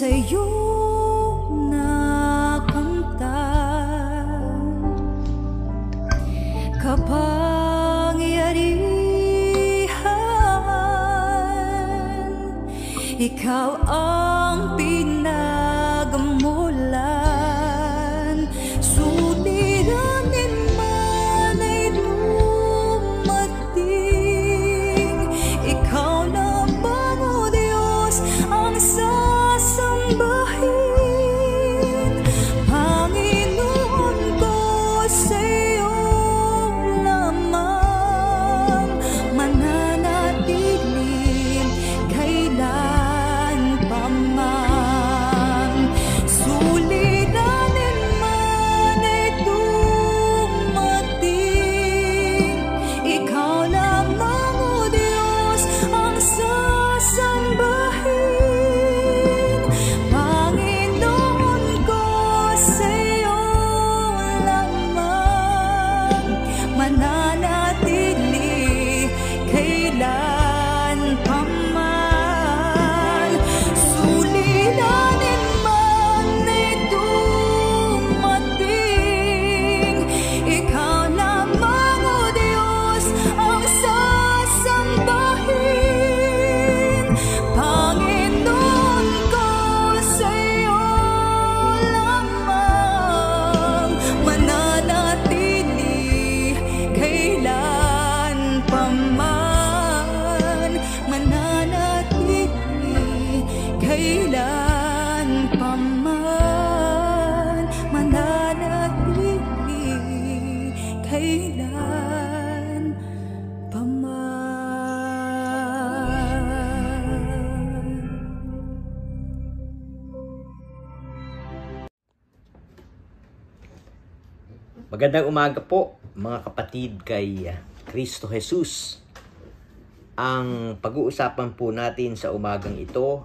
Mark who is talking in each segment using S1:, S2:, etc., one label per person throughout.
S1: sa'yo nakamtan, kapangyarihan, ikaw ang pinagmulan. Suliranin man ay dumating, ikaw lamang, O Diyos, ang sasambahin. Panginoon ko, sa'yo lamang mananatiling kailan pa man. Suliranin man ay dumating, ikaw lamang, O Diyos, ang sasambahin. Panginoon ko, sa'yo lamang mananatili kailan pa man. Suliranin man ay dumating, ikaw lamang, O Diyos, ang sasambahin. Panginoon ko, sa'yo lamang mananatili kailan pa man. Mananatili kailan pa man. Mananatili kailan pa man.
S2: Magandang umaga po mga kapatid kay Kristo Jesus. Ang pag-uusapan po natin sa umagang ito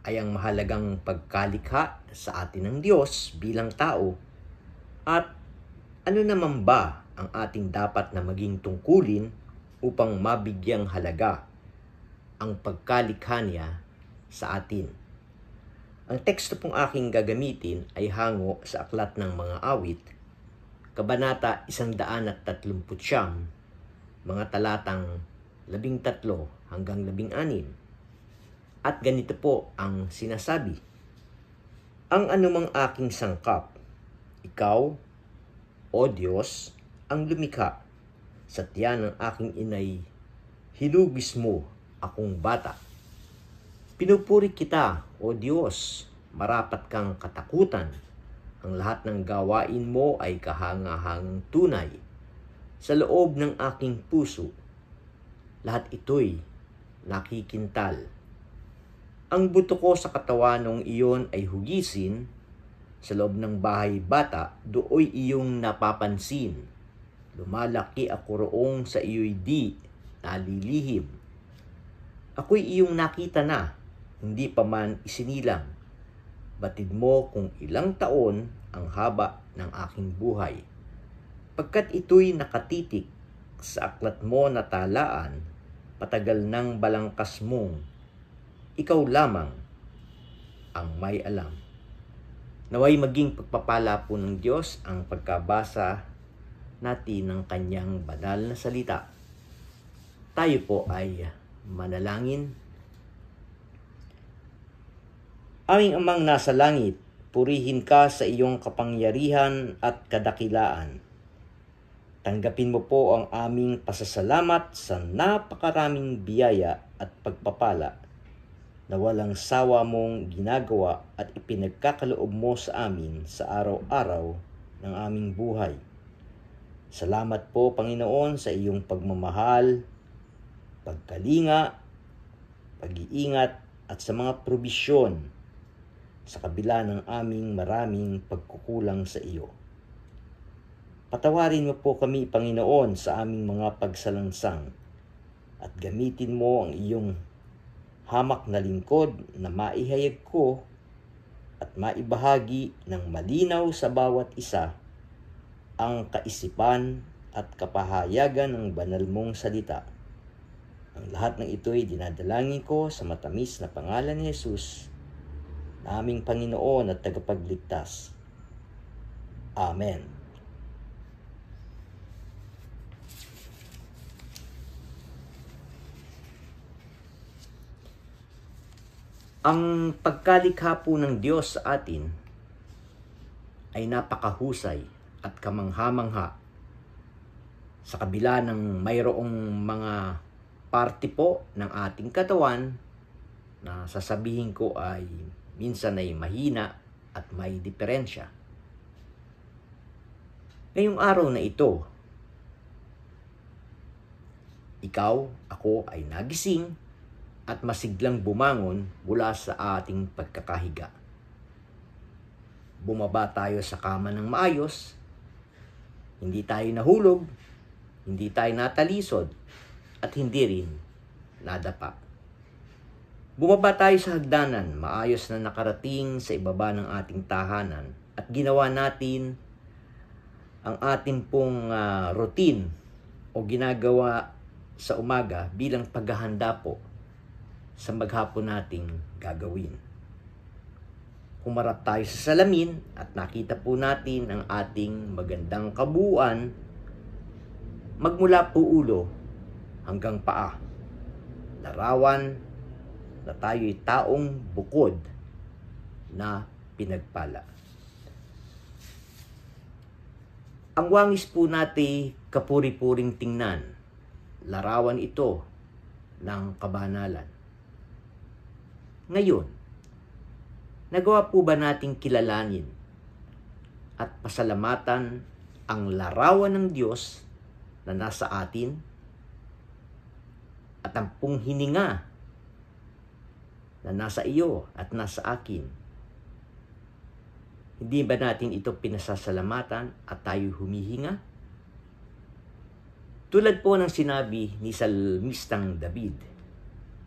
S2: ay ang mahalagang pagkalikha sa atin ng Diyos bilang tao, at ano naman ba ang ating dapat na maging tungkulin upang mabigyang halaga ang pagkalikha niya sa atin. Ang teksto pong aking gagamitin ay hango sa Aklat ng Mga Awit, Kabanata 139, mga talatang 13 hanggang 16. At ganito po ang sinasabi: Ang anumang aking sangkap, ikaw, O Diyos, ang lumikha. Sa tiyan ng aking inay, hinugis mo akong bata. Pinupuri kita, O Diyos, marapat kang katakutan. Ang lahat ng gawain mo ay kahangahangang tunay. Sa loob ng aking puso, lahat ito'y nakikintal. Ang buto ko sa katawan ng iyon ay hugisin. Sa loob ng bahay bata, dooy iyong napapansin. Lumalaki ako roong sa iyo'y di nalilihim. Ako'y iyong nakita na, hindi pa man isinilang. Batid mo kung ilang taon ang haba ng aking buhay. Pagkat ito'y nakatitik sa aklat mo na talaan, patagal ng balangkas mong, ikaw lamang ang may alam. Naway maging pagpapala po ng Diyos ang pagkabasa natin ng kanyang banal na salita. Tayo po ay manalangin. Aming Amang nasa langit, purihin ka sa iyong kapangyarihan at kadakilaan. Tanggapin mo po ang aming pasasalamat sa napakaraming biyaya at pagpapala na walang sawa mong ginagawa at ipinagkakaloob mo sa amin sa araw-araw ng aming buhay. Salamat po, Panginoon, sa iyong pagmamahal, pagkalinga, pag-iingat at sa mga probisyon sa kabila ng aming maraming pagkukulang sa iyo. Patawarin mo po kami, Panginoon, sa aming mga pagsalangsang at gamitin mo ang iyong hamak na lingkod na maihayag ko at maibahagi ng malinaw sa bawat isa ang kaisipan at kapahayagan ng banal mong salita. Ang lahat ng ito ay dinadalangin ko sa matamis na pangalan ni Jesus naming Panginoon at tagapagligtas. Amen. Ang pagkalikha po ng Diyos sa atin ay napakahusay at kamangha-mangha. Sa kabila ng mayroong mga parte po ng ating katawan na sasabihin ko ay minsan ay mahina at may diferensya. Ngayong araw na ito, ikaw, ako ay nagising at masiglang bumangon mula sa ating pagkakahiga. Bumaba tayo sa kama ng maayos, hindi tayo nahulog, hindi tayo natalisod, at hindi rin nadapa. Bumaba tayo sa hagdanan, maayos na nakarating sa ibaba ng ating tahanan, at ginawa natin ang ating pong routine o ginagawa sa umaga bilang paghahanda po sa maghapon nating gagawin. Humarap tayo sa salamin at nakita po natin ang ating magandang kabuuan magmula po ulo hanggang paa. Larawan na tayo'y taong bukod na pinagpala. Ang wangis po natin kapuri-puring tingnan. Larawan ito ng kabanalan. Ngayon, nagawa po ba nating kilalanin at pasalamatan ang larawan ng Diyos na nasa atin at ang pong hininga na nasa iyo at nasa akin? Hindi ba natin ito pinasasalamatan at tayo humihinga? Tulad po ng sinabi ni Salmistang David,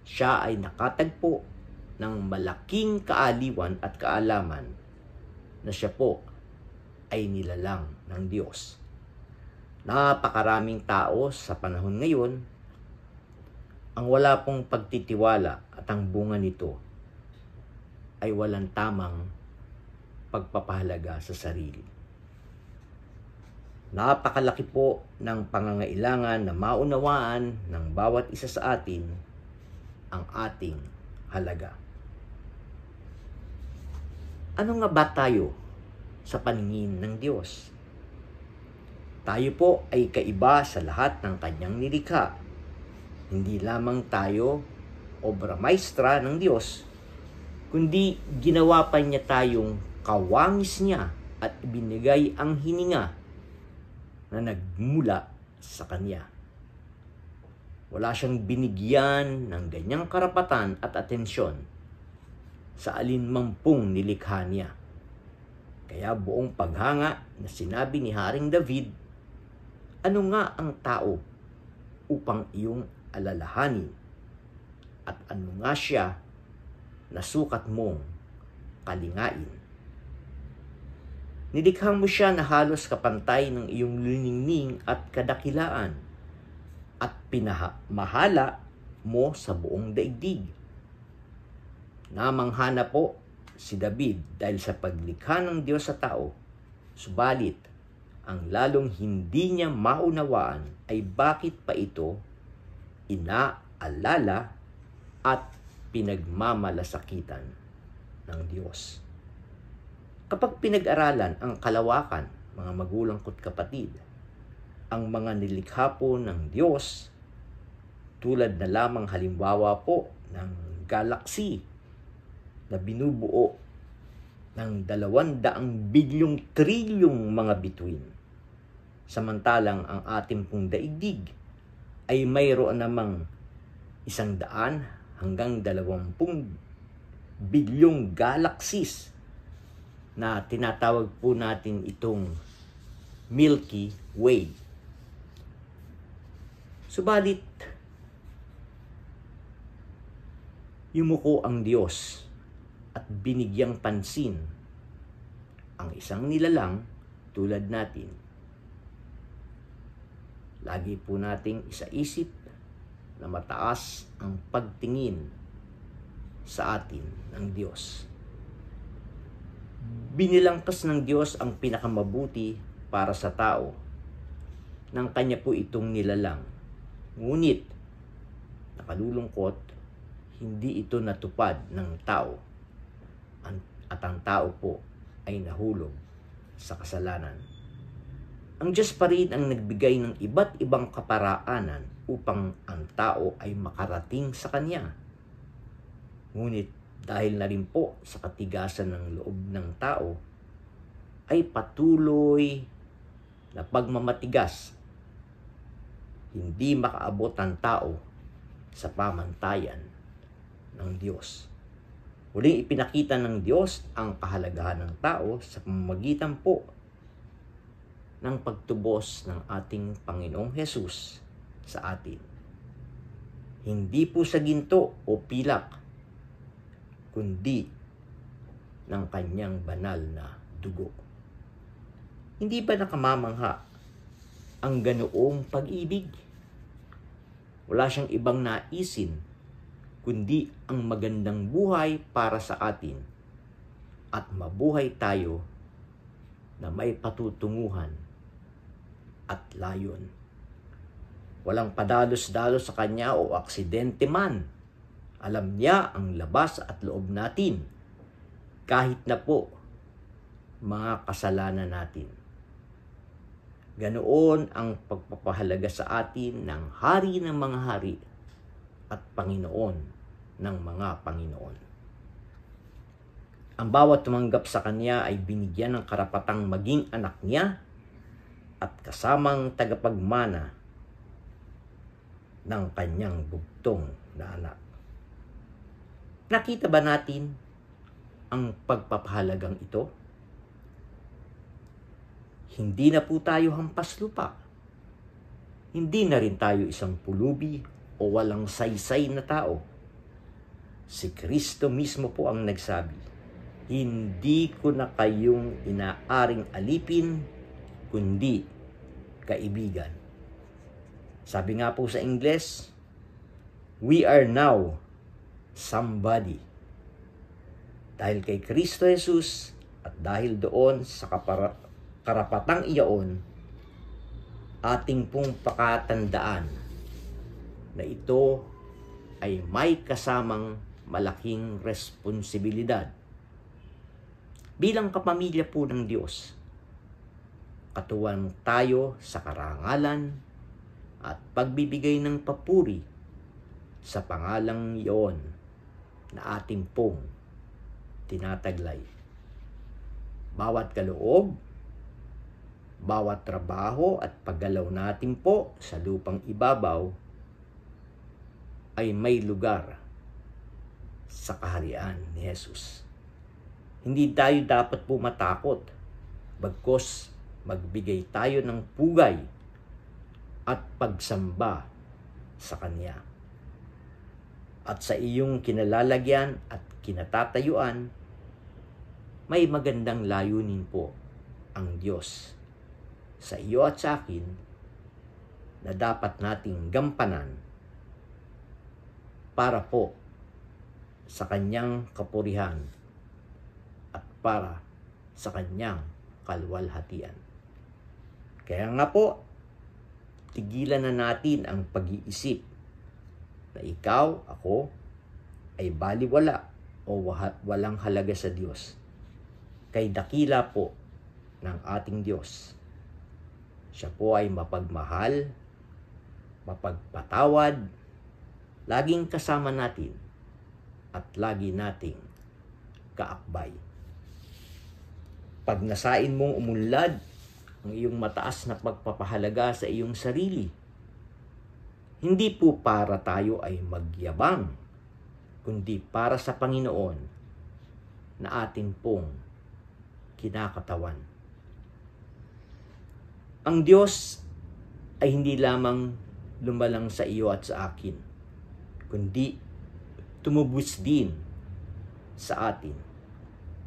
S2: siya ay nakatagpo ng malaking kaaliwan at kaalaman na siya po ay nilalang ng Diyos. Napakaraming tao sa panahon ngayon ang wala pong pagtitiwala at ang bunga nito ay walang tamang pagpapahalaga sa sarili. Napakalaki po ng pangangailangan na maunawaan ng bawat isa sa atin ang ating halaga. Ano nga ba tayo sa paningin ng Diyos? Tayo po ay kaiba sa lahat ng kanyang nilikha. Hindi lamang tayo obra maestra ng Diyos, kundi ginawa pa niya tayong kawangis niya at ibinigay ang hininga na nagmula sa Kanya. Wala siyang binigyan ng ganyang karapatan at atensyon sa alinmang pong nilikha niya. Kaya buong paghanga na sinabi ni Haring David, ano nga ang tao upang iyong alalahanin? At ano nga siya na sukat mong kalingain? Nilikha mo siya na halos kapantay ng iyong liningning at kadakilaan at pinamahala mo sa buong daigdig. Namangha na po si David dahil sa paglikha ng Diyos sa tao, subalit ang lalong hindi niya maunawaan ay bakit pa ito inaalala at pinagmamalasakitan ng Diyos. Kapag pinag-aralan ang kalawakan, mga magulang ko't kapatid, ang mga nilikha po ng Diyos, tulad na lamang halimbawa po ng galaxy na binubuo ng 200 bilyong trilyong mga bituin. Samantalang ang ating pong daigdig ay mayroon namang 100 hanggang 20 bilyong galaxies na tinatawag po natin itong Milky Way. Subalit, yumuko ang Diyos at binigyang pansin ang isang nilalang tulad natin. Lagi po nating isaisip na mataas ang pagtingin sa atin ng Diyos. Binilangkas ng Diyos ang pinakamabuti para sa tao nang kanya po itong nilalang. Ngunit, nakalulungkot, hindi ito natupad ng tao at ang tao po ay nahulog sa kasalanan. Ang Diyos pa rin ang nagbigay ng iba't ibang kaparaanan upang ang tao ay makarating sa Kanya. Ngunit dahil na rin po sa katigasan ng loob ng tao, ay patuloy na pagmamatigas, hindi makaabot ang tao sa pamantayan ng Diyos. Muling ipinakita ng Diyos ang kahalagahan ng tao sa pamamagitan po ng pagtubos ng ating Panginoong Hesus sa atin. Hindi po sa ginto o pilak, kundi ng kanyang banal na dugo. Hindi ba nakamamangha ang ganoong pag-ibig? Wala siyang ibang naisin, kundi ang magandang buhay para sa atin at mabuhay tayo na may patutunguhan at layon. Walang padalos-dalos sa Kanya o aksidente man. Alam niya ang labas at loob natin, kahit na po mga kasalanan natin. Ganoon ang pagpapahalaga sa atin ng Hari ng mga hari at Panginoon ng mga Panginoon. Ang bawat tumanggap sa Kanya ay binigyan ng karapatang maging anak niya at kasamang tagapagmana ng Kanyang bugtong na anak. Nakita ba natin ang pagpapahalagang ito? Hindi na po tayo hampas lupa. Hindi na rin tayo isang pulubi o walang saysay na tao. Si Kristo mismo po ang nagsabi, "Hindi ko na kayong inaaring alipin, kundi kaibigan." Sabi nga po sa Ingles, "We are now somebody." Dahil kay Kristo Jesus at dahil doon sa karapatang iyon, ating pong pakatandaan na ito ay may kasamang malaking responsibilidad. Bilang kapamilya po ng Diyos, katuwang tayo sa karangalan at pagbibigay ng papuri sa pangalang iyon na ating pong tinataglay. Bawat kaloob, bawat trabaho at paggalaw natin po sa lupang ibabaw ay may lugar sa kaharian ni Jesus. Hindi tayo dapat po matakot, bagkus magbigay tayo ng pugay at pagsamba sa Kanya. At sa iyong kinalalagyan at kinatatayuan, may magandang layunin po ang Diyos sa iyo at sa akin na dapat nating gampanan para po sa Kanyang kapurihan at para sa Kanyang kaluwalhatian. Kaya nga po, tigilan na natin ang pag-iisip na ikaw, ako, ay baliwala o walang halaga sa Diyos. Kay dakila po ng ating Diyos. Siya po ay mapagmahal, mapagpatawad, laging kasama natin, at lagi nating kaakbay. Pag nasain mong umunlad ang iyong mataas na pagpapahalaga sa iyong sarili, hindi po para tayo ay magyabang, kundi para sa Panginoon na atin pong kinakatawan. Ang Diyos ay hindi lamang lumalang sa iyo at sa akin, kundi tumubos din sa atin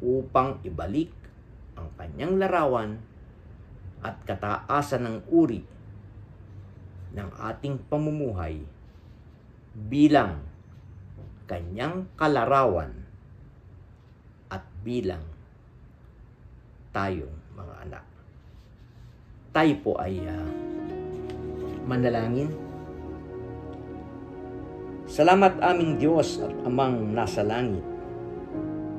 S2: upang ibalik ang Kanyang larawan at kataasan ng uri ng ating pamumuhay bilang Kanyang kalarawan at bilang tayong mga anak. Tayo po ay manalangin. Salamat aming Diyos at Amang nasa langit.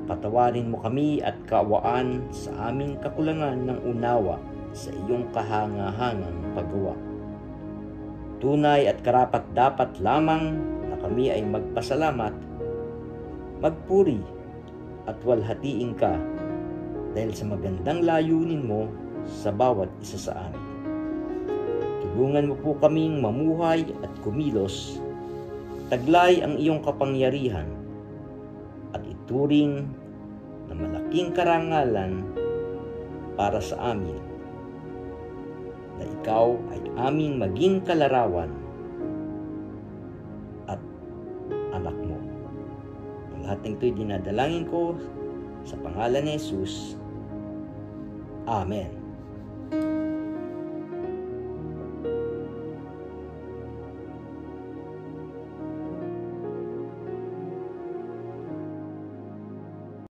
S2: Patawarin mo kami at kaawaan sa aming kakulangan ng unawa sa iyong kahangahangang paggawa. Tunay at karapat-dapat lamang na kami ay magpasalamat, magpuri at walhatiin ka dahil sa magandang layunin mo sa bawat isa sa amin. Tulungan mo po kaming mamuhay at kumilos, taglay ang iyong kapangyarihan at ituring na malaking karangalan para sa amin na ikaw ay aming maging kalarawan at anak mo. Ang lahat ng ito'y dinadalangin ko sa pangalan ni Jesus. Amen.